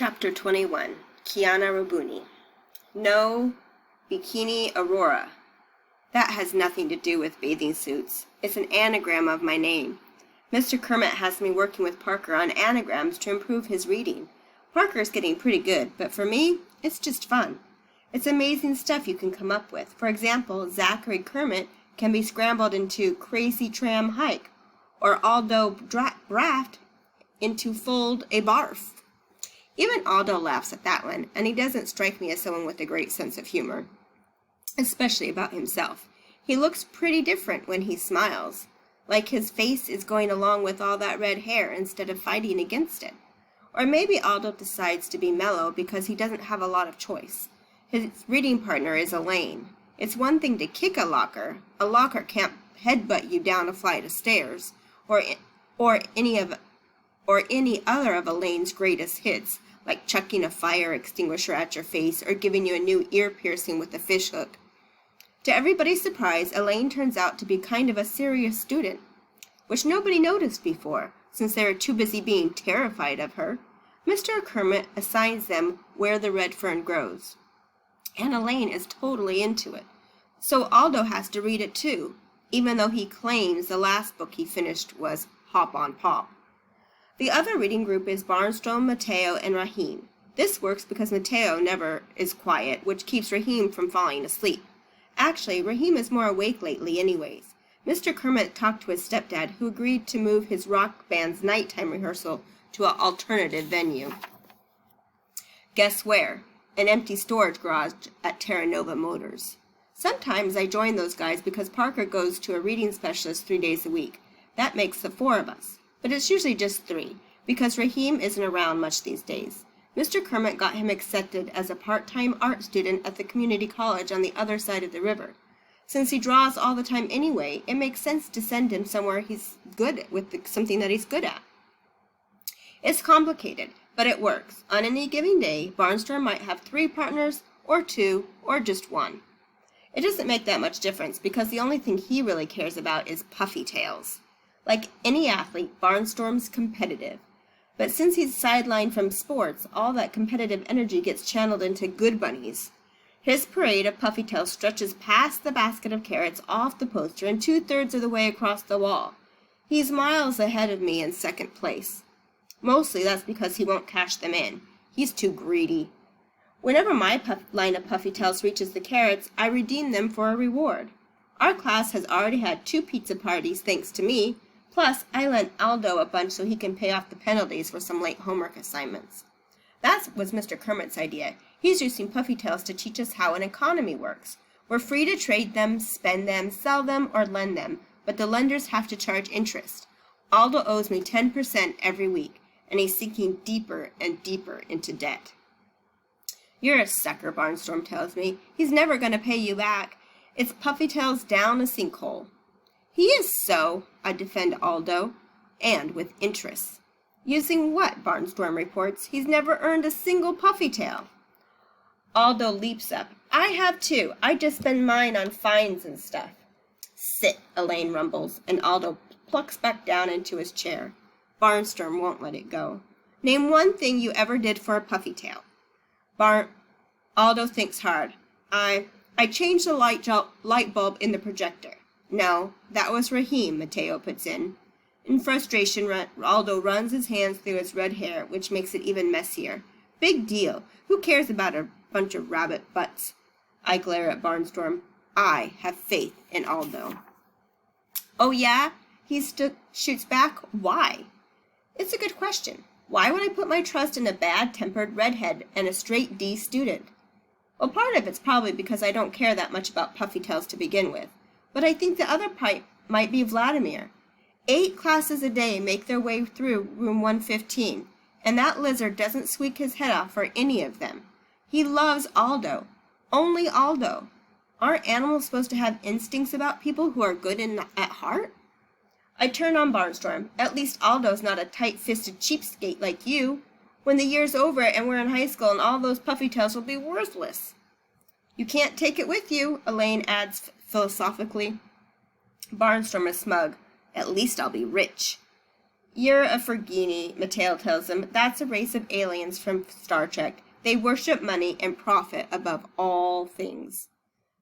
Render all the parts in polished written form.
Chapter 21, Kiana Rabuni. No Bikini Aurora. That has nothing to do with bathing suits. It's an anagram of my name. Mr. Kermit has me working with Parker on anagrams to improve his reading. Parker's getting pretty good, but for me, it's just fun. It's amazing stuff you can come up with. For example, Zachary Kermit can be scrambled into Crazy Tram Hike, or Aldo Braft into Fold a Barf. Even Aldo laughs at that one, and he doesn't strike me as someone with a great sense of humor, especially about himself. He looks pretty different when he smiles, like his face is going along with all that red hair instead of fighting against it. Or maybe Aldo decides to be mellow because he doesn't have a lot of choice. His reading partner is Elaine. It's one thing to kick a locker. A locker can't headbutt you down a flight of stairs, or any other of Elaine's greatest hits, like chucking a fire extinguisher at your face or giving you a new ear piercing with a fishhook. To everybody's surprise, Elaine turns out to be kind of a serious student, which nobody noticed before, since they were too busy being terrified of her. Mr. Kermit assigns them where the red fern grows, and Elaine is totally into it. So Aldo has to read it too, even though he claims the last book he finished was Hop on Pop. The other reading group is Barnstrom, Mateo, and Raheem. This works because Mateo never is quiet, which keeps Raheem from falling asleep. Actually, Raheem is more awake lately anyways. Mr. Kermit talked to his stepdad, who agreed to move his rock band's nighttime rehearsal to an alternative venue. Guess where? An empty storage garage at Terra Nova Motors. Sometimes I join those guys because Parker goes to a reading specialist 3 days a week. That makes the 4 of us. But it's usually just 3, because Raheem isn't around much these days. Mr. Kermit got him accepted as a part-time art student at the community college on the other side of the river. Since he draws all the time anyway, it makes sense to send him somewhere he's good with something that he's good at. It's complicated, but it works. On any given day, Barnstorm might have 3 partners, or 2, or just 1. It doesn't make that much difference, because the only thing he really cares about is puffy tails. Like any athlete, Barnstorm's competitive. But since he's sidelined from sports, all that competitive energy gets channeled into good bunnies. His parade of puffy tails stretches past the basket of carrots off the poster and 2/3 of the way across the wall. He's miles ahead of me in second place. Mostly that's because he won't cash them in. He's too greedy. Whenever my line of puffy tails reaches the carrots, I redeem them for a reward. Our class has already had 2 pizza parties thanks to me. Plus, I lent Aldo a bunch so he can pay off the penalties for some late homework assignments. That was Mr. Kermit's idea. He's using puffy tails to teach us how an economy works. We're free to trade them, spend them, sell them, or lend them, but the lenders have to charge interest. Aldo owes me 10% every week, and he's sinking deeper and deeper into debt. You're a sucker, Barnstorm tells me. He's never going to pay you back. It's puffy tails down a sinkhole. He is so, I defend Aldo, and with interest. Using what, Barnstorm reports. He's never earned a single puffy tail. Aldo leaps up. I have too. I just spend mine on fines and stuff. Sit, Elaine rumbles, and Aldo plucks back down into his chair. Barnstorm won't let it go. Name one thing you ever did for a puffy tail. Aldo thinks hard. I changed the light bulb in the projector. No, that was Raheem, Mateo puts in. In frustration, Aldo runs his hands through his red hair, which makes it even messier. Big deal. Who cares about a bunch of rabbit butts? I glare at Barnstorm. I have faith in Aldo. Oh yeah? He shoots back. Why? It's a good question. Why would I put my trust in a bad-tempered redhead and a straight D student? Well, part of it's probably because I don't care that much about puffy tails to begin with. But I think the other part might be Vladimir. 8 classes a day make their way through room 115, and that lizard doesn't squeak his head off for any of them. He loves Aldo. Only Aldo. Aren't animals supposed to have instincts about people who are good at heart? I turn on Barnstorm. At least Aldo's not a tight-fisted cheapskate like you. When the year's over and we're in high school and all those puffy tails will be worthless. You can't take it with you, Elaine adds philosophically. Barnstorm is smug. At least I'll be rich. You're a Fergini, Mateo tells him. That's a race of aliens from Star Trek. They worship money and profit above all things.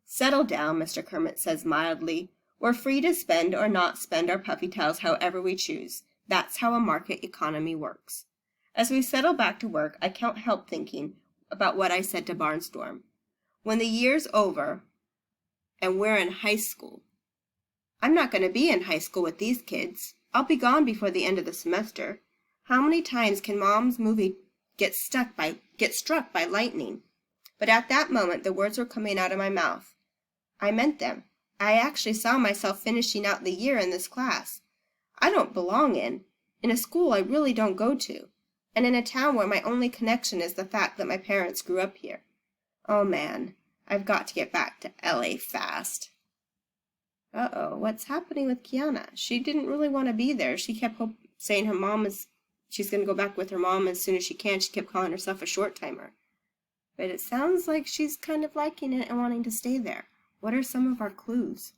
Settle down, Mr. Kermit says mildly. We're free to spend or not spend our puffy tails however we choose. That's how a market economy works. As we settle back to work, I can't help thinking about what I said to Barnstorm. When the year's over and we're in high school, I'm not going to be in high school with these kids. I'll be gone before the end of the semester. How many times can Mom's movie get struck by lightning? But at that moment, the words were coming out of my mouth. I meant them. I actually saw myself finishing out the year in this class. I don't belong in a school I really don't go to, and in a town where my only connection is the fact that my parents grew up here. Oh man, I've got to get back to LA fast. Uh-oh, what's happening with Kiana? She didn't really want to be there. She kept saying she's going to go back with her mom as soon as she can. She kept calling herself a short-timer. But it sounds like she's kind of liking it and wanting to stay there. What are some of our clues?